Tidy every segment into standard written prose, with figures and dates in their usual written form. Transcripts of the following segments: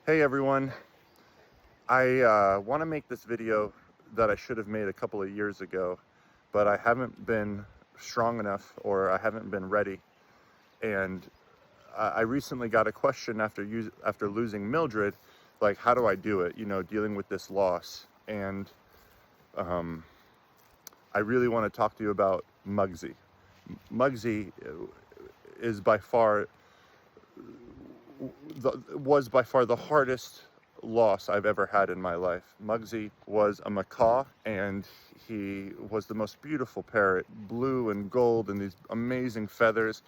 Hey everyone, I want to make this video that I should have made a couple of years ago, but I haven't been strong enough or I haven't been ready. And I recently got a question after losing Mildred, like how do I do it? You know, dealing with this loss. And I really want to talk to you about Muggsy. Muggsy is by far was by far the hardest loss I've ever had in my life. Muggsy was a macaw, and he was the most beautiful parrot, blue and gold and these amazing feathers,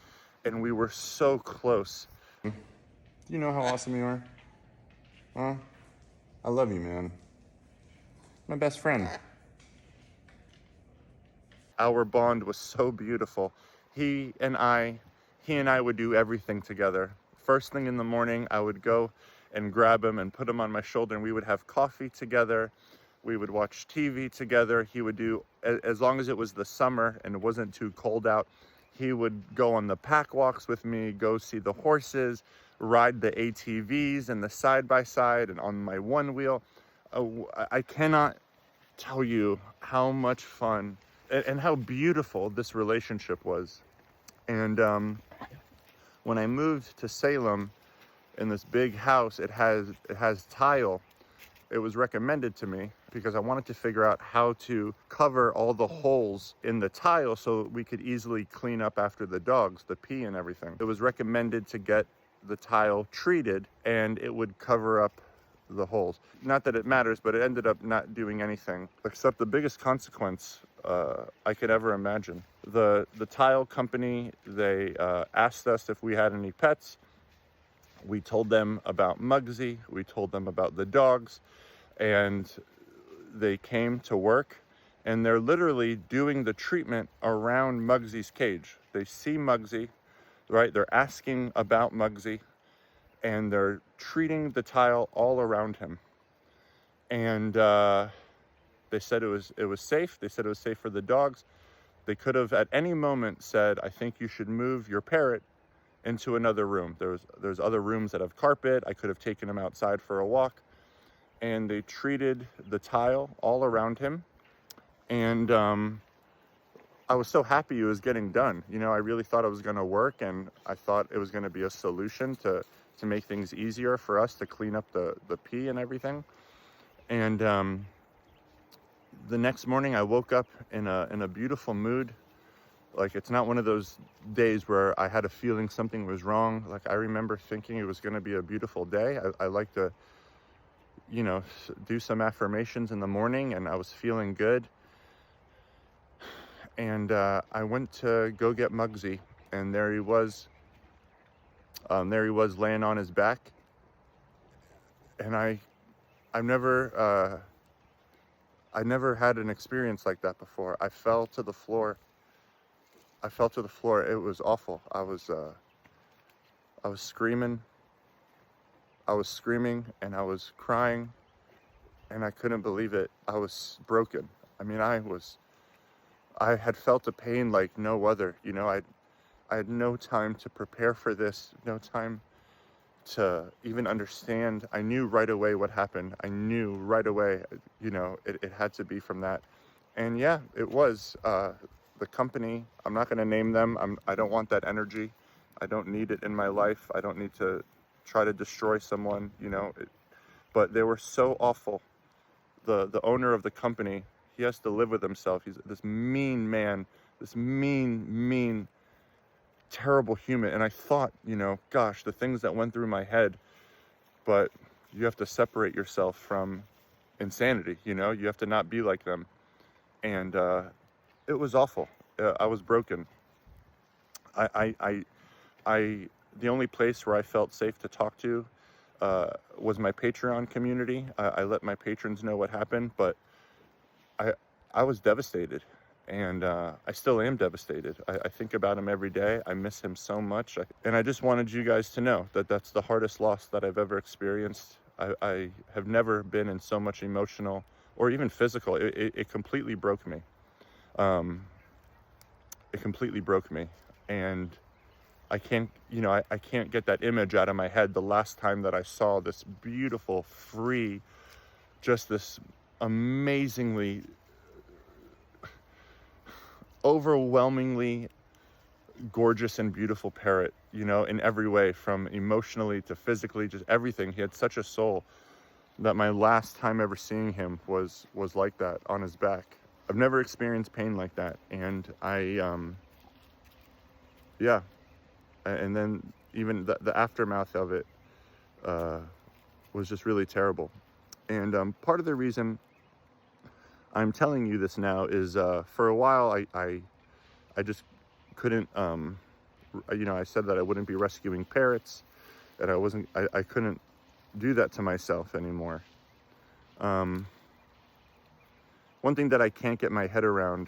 and we were so close. Do you know how awesome you are? Huh? I love you, man. My best friend. Our bond was so beautiful. He and I would do everything together. First thing in the morning, I would go and grab him and put him on my shoulder, and we would have coffee together. We would watch TV together. He would do, as long as it was the summer and it wasn't too cold out, he would go on the pack walks with me, go see the horses, ride the ATVs and the side-by-side and on my one wheel. I cannot tell you how much fun and how beautiful this relationship was. And when I moved to Salem in this big house, it has tile. It was recommended to me because I wanted to figure out how to cover all the holes in the tile so we could easily clean up after the dogs, the pee and everything. It was recommended to get the tile treated and it would cover up the holes. Not that it matters, but it ended up not doing anything except the biggest consequence I could ever imagine. The tile company, they asked us if we had any pets. We told them about Muggsy, we told them about the dogs, and they came to work, and they're literally doing the treatment around Muggsy's cage. They see Muggsy, right? They're asking about Muggsy, and they're treating the tile all around him. And they said it was safe. They said it was safe for the dogs. They could have at any moment said, I think you should move your parrot into another room. There's other rooms that have carpet. I could have taken him outside for a walk. And they treated the tile all around him. And I was so happy it was getting done. You know, I really thought it was going to work, and I thought it was going to be a solution to make things easier for us to clean up the pee and everything. And the next morning I woke up in a beautiful mood. Like, it's not one of those days where I had a feeling something was wrong. Like, I remember thinking it was going to be a beautiful day. I like to, you know, do some affirmations in the morning, and I was feeling good. And I went to go get Muggsy, and there he was. There he was laying on his back. And I've never had an experience like that before. I fell to the floor. It was awful. I was screaming. I was screaming and I was crying, and I couldn't believe it. I was broken. I mean, I had felt a pain like no other. You know, I had no time to prepare for this, no time to even understand. I knew right away what happened. I knew right away, you know, it had to be from that. And yeah, it was. The company, I'm not going to name them. I don't want that energy. I don't need it in my life. I don't need to try to destroy someone, you know. But they were so awful. The owner of the company, he has to live with himself. He's this mean man, this mean, terrible human. And I thought, you know, gosh, the things that went through my head. But you have to separate yourself from insanity, you know. You have to not be like them. And it was awful. I was broken. I the only place where I felt safe to talk to was my Patreon community. I let my patrons know what happened, but I was devastated, and I still am devastated. I think about him every day. I miss him so much, and I just wanted you guys to know that that's the hardest loss that I've ever experienced. I have never been in so much emotional or even physical. It completely broke me. It completely broke me, and I can't, you know, I can't get that image out of my head. The last time that I saw this beautiful, free, just this amazingly, overwhelmingly gorgeous and beautiful parrot, you know, in every way, from emotionally to physically, just everything. He had such a soul that my last time ever seeing him was like that, on his back. I've never experienced pain like that, and yeah. And then even the aftermath of it was just really terrible. And part of the reason I'm telling you this now is for a while I just couldn't, you know, I said that I wouldn't be rescuing parrots, and I couldn't do that to myself anymore. One thing that I can't get my head around,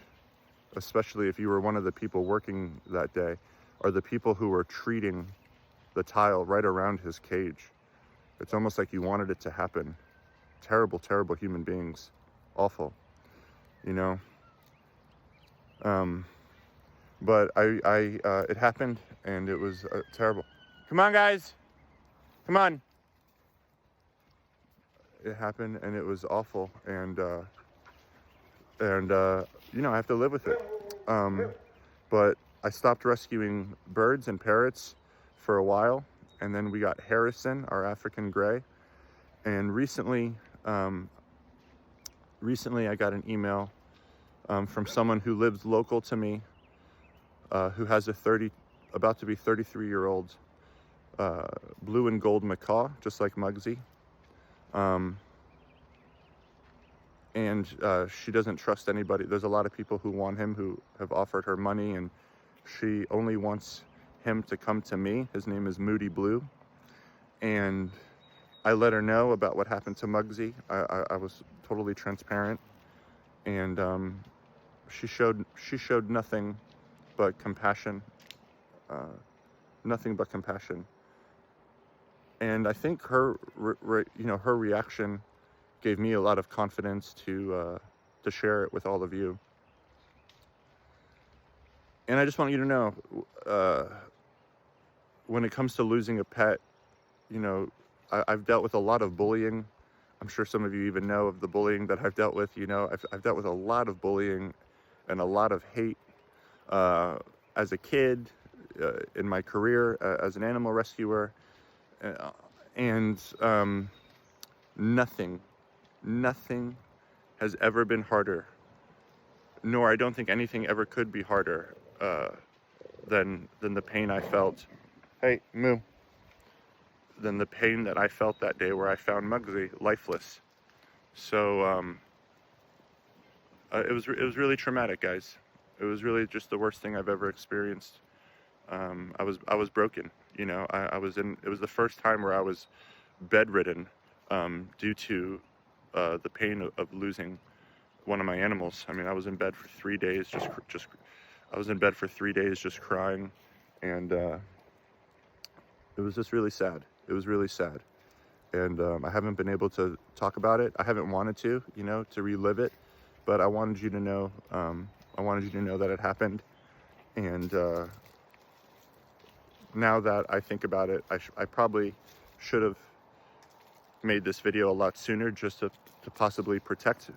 especially if you were one of the people working that day, are the people who were treating the tile right around his cage. It's almost like you wanted it to happen. Terrible, terrible human beings. Awful, you know? But it happened, and it was terrible. Come on, guys. Come on. It happened, and it was awful, and you know, I have to live with it. But I stopped rescuing birds and parrots for a while, and then we got Harrison, our African gray. And recently I got an email from someone who lives local to me, who has about to be 33-year-old blue and gold macaw, just like Muggsy. And she doesn't trust anybody. There's a lot of people who want him, who have offered her money, and she only wants him to come to me. His name is Moody Blue. And I let her know about what happened to Muggsy. I was totally transparent, and she showed nothing but compassion, nothing but compassion. And I think her reaction gave me a lot of confidence to share it with all of you. And I just want you to know, when it comes to losing a pet, you know, I've dealt with a lot of bullying. I'm sure some of you even know of the bullying that I've dealt with. You know, I've dealt with a lot of bullying and a lot of hate as a kid, in my career as an animal rescuer, and nothing has ever been harder, nor I don't think anything ever could be harder than the pain I felt. Hey, Moo. Than the pain that I felt that day where I found Muggsy lifeless. So it was really traumatic, guys. It was really just the worst thing I've ever experienced. I was broken. You know, it was the first time where I was bedridden due to the pain of losing one of my animals. I mean, I was in bed for 3 days, just crying, and it was just really sad. It was really sad, and I haven't been able to talk about it. I haven't wanted to, you know, to relive it, but I wanted you to know. I wanted you to know that it happened, and now that I think about it, I probably should have made this video a lot sooner, just to possibly protect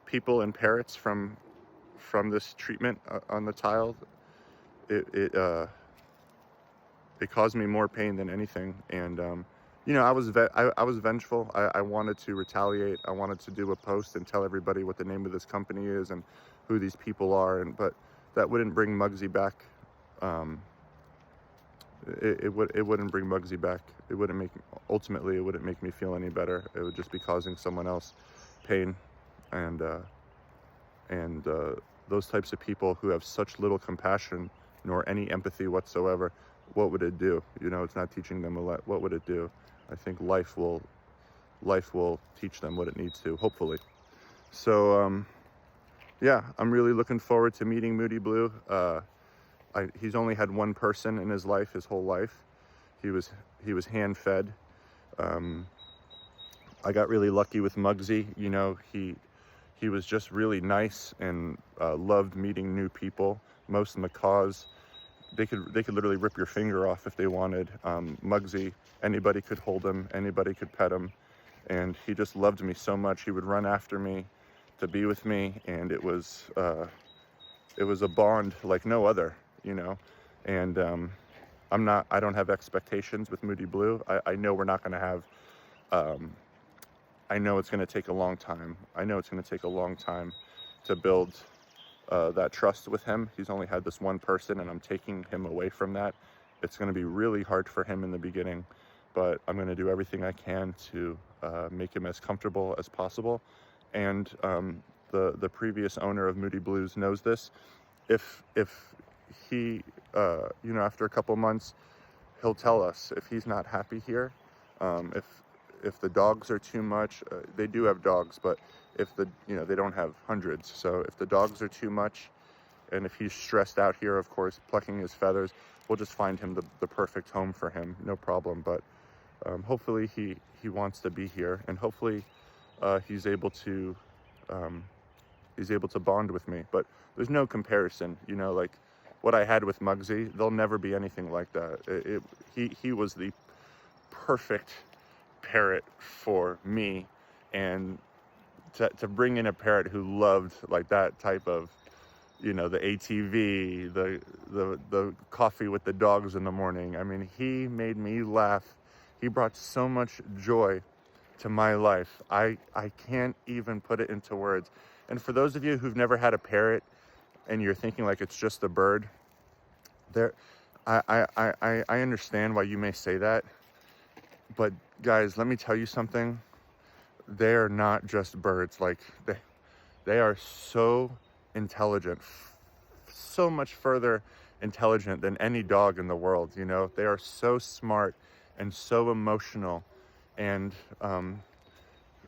people and parrots from this treatment on the tile. It caused me more pain than anything, and you know, I was vengeful. I wanted to retaliate. I wanted to do a post and tell everybody what the name of this company is and who these people are, but that wouldn't bring Muggsy back. It wouldn't bring Muggsy back. Ultimately it wouldn't make me feel any better. It would just be causing someone else pain, and those types of people who have such little compassion nor any empathy whatsoever, what would it do? You know, it's not teaching them a lot. What would it do? I think life will teach them what it needs to, hopefully. So yeah, I'm really looking forward to meeting Moody Blue. He's only had one person in his life, his whole life. He was hand fed. I got really lucky with Muggsy. You know, he was just really nice and loved meeting new people. Most macaws they could literally rip your finger off if they wanted. Muggsy, anybody could hold him, anybody could pet him, and he just loved me so much. He would run after me to be with me, and it was a bond like no other, you know. And I don't have expectations with Moody Blue. I know we're not going to have. I know it's going to take a long time. I know it's going to take a long time to build that trust with him. He's only had this one person, and I'm taking him away from that. It's going to be really hard for him in the beginning, but I'm going to do everything I can to make him as comfortable as possible. And the previous owner of Moody Blues knows this. If he, you know, after a couple months, he'll tell us if he's not happy here. If the dogs are too much, they do have dogs, but if they don't have hundreds. So if the dogs are too much, and if he's stressed out here, of course, plucking his feathers, we'll just find him the perfect home for him, no problem. But hopefully he wants to be here, and hopefully he's able to bond with me. But there's no comparison, you know, like what I had with Muggsy. There'll never be anything like that. He was the perfect parrot for me, and to bring in a parrot who loved like that type of, you know, the ATV, the coffee with the dogs in the morning. I mean, he made me laugh. He brought so much joy to my life. I can't even put it into words. And for those of you who've never had a parrot and you're thinking like it's just a bird, I understand why you may say that. But guys, let me tell you something. They're not just birds. Like they are so intelligent, so much further intelligent than any dog in the world. You know, they are so smart and so emotional. And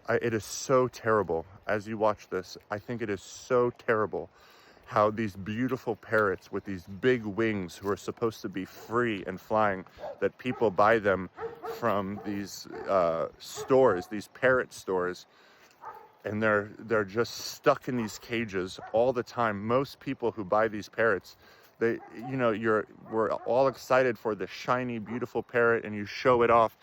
it is so terrible as you watch this. I think it is so terrible how these beautiful parrots with these big wings who are supposed to be free and flying, that people buy them from these stores, these parrot stores, and they're just stuck in these cages all the time. Most people who buy these parrots, we're all excited for the shiny, beautiful parrot, and you show it off.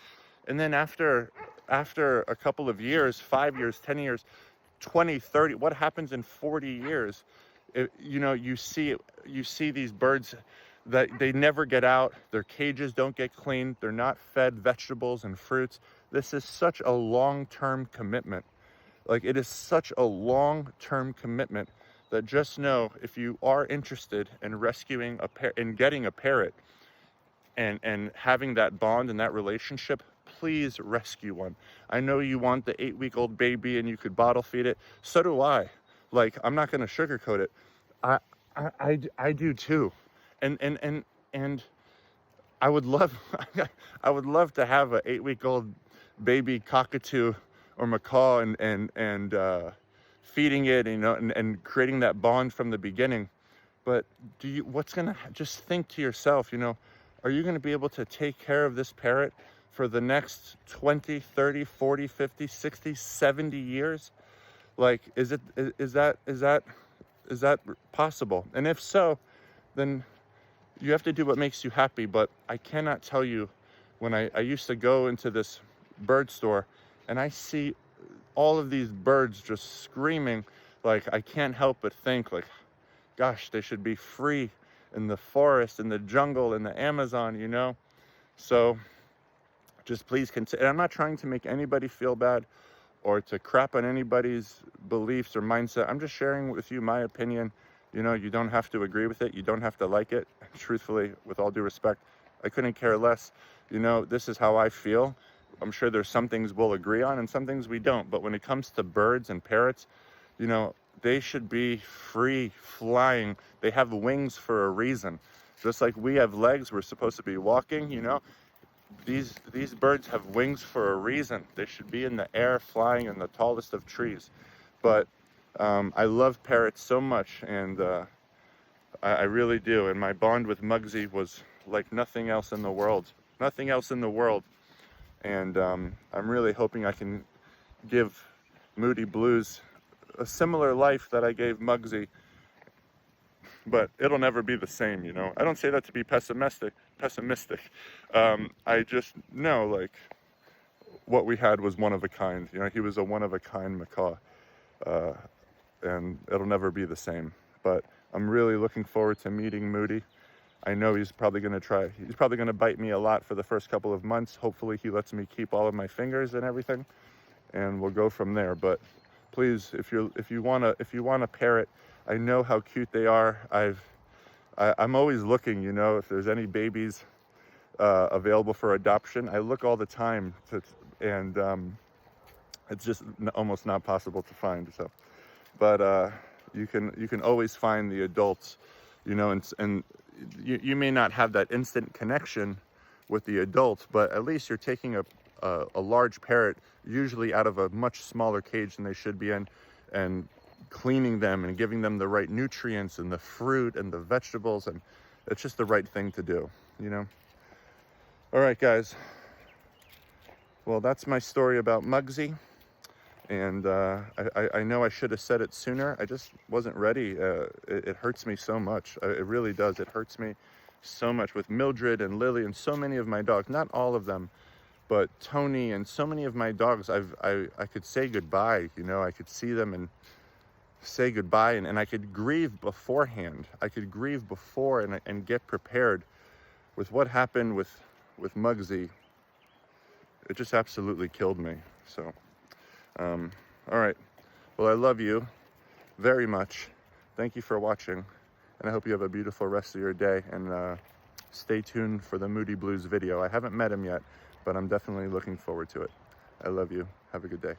And then after a couple of years, 5 years, 10 years, 20, 30, what happens in 40 years? You see these birds that they never get out. Their cages don't get cleaned. They're not fed vegetables and fruits. This is such a long-term commitment. Like, it is such a long-term commitment that just know, if you are interested in rescuing in getting a parrot and having that bond and that relationship, please rescue one. I know you want the 8-week-old baby and you could bottle feed it. So do I. Like, I'm not going to sugarcoat it. I do too. And I would love to have a 8-week-old baby cockatoo or macaw and feeding it, and creating that bond from the beginning. But just think to yourself, are you going to be able to take care of this parrot for the next 20, 30, 40, 50, 60, 70 years? Like, is that possible? And if so, then you have to do what makes you happy. But I cannot tell you, when I used to go into this bird store and I see all of these birds just screaming, like, I can't help but think, like, gosh, they should be free in the forest, in the jungle, in the Amazon, So just please consider. And I'm not trying to make anybody feel bad or to crap on anybody's beliefs or mindset. I'm just sharing with you my opinion. You don't have to agree with it. You don't have to like it. Truthfully, with all due respect, I couldn't care less. This is how I feel. I'm sure there's some things we'll agree on and some things we don't. But when it comes to birds and parrots, they should be free flying. They have wings for a reason. Just like we have legs, we're supposed to be walking, These birds have wings for a reason. They should be in the air, flying in the tallest of trees. But I love parrots so much, and I really do. And my bond with Muggsy was like nothing else in the world. Nothing else in the world. And I'm really hoping I can give Moody Blues a similar life that I gave Muggsy, but it'll never be the same, you know. I don't say that to be pessimistic. I just know, like, what we had was one of a kind. You know, he was a one of a kind macaw, uh, and it'll never be the same. But I'm really looking forward to meeting Moody. I know he's probably going to bite me a lot for the first couple of months. Hopefully he lets me keep all of my fingers and everything, and we'll go from there. But please, if you want a parrot, I know how cute they are. I'm always looking, you know, if there's any babies available for adoption. I look all the time, and it's just almost not possible to find. So, but you can always find the adults, you know, and you may not have that instant connection with the adult, but at least you're taking a large parrot, usually out of a much smaller cage than they should be in, and cleaning them and giving them the right nutrients and the fruit and the vegetables, and it's just the right thing to do, you know. All right, guys. Well, that's my story about Mugsy, and I know I should have said it sooner. I just wasn't ready. It hurts me so much. It really does. It hurts me so much with Mildred and Lily and so many of my dogs. Not all of them, but Tony and so many of my dogs. I could say goodbye. You know, I could see them and say goodbye, and I could grieve beforehand. I could grieve before and get prepared. With what happened with Mugsy, it just absolutely killed me. So, all right. Well, I love you very much. Thank you for watching, and I hope you have a beautiful rest of your day, and stay tuned for the Moody Blues video. I haven't met him yet, but I'm definitely looking forward to it. I love you. Have a good day.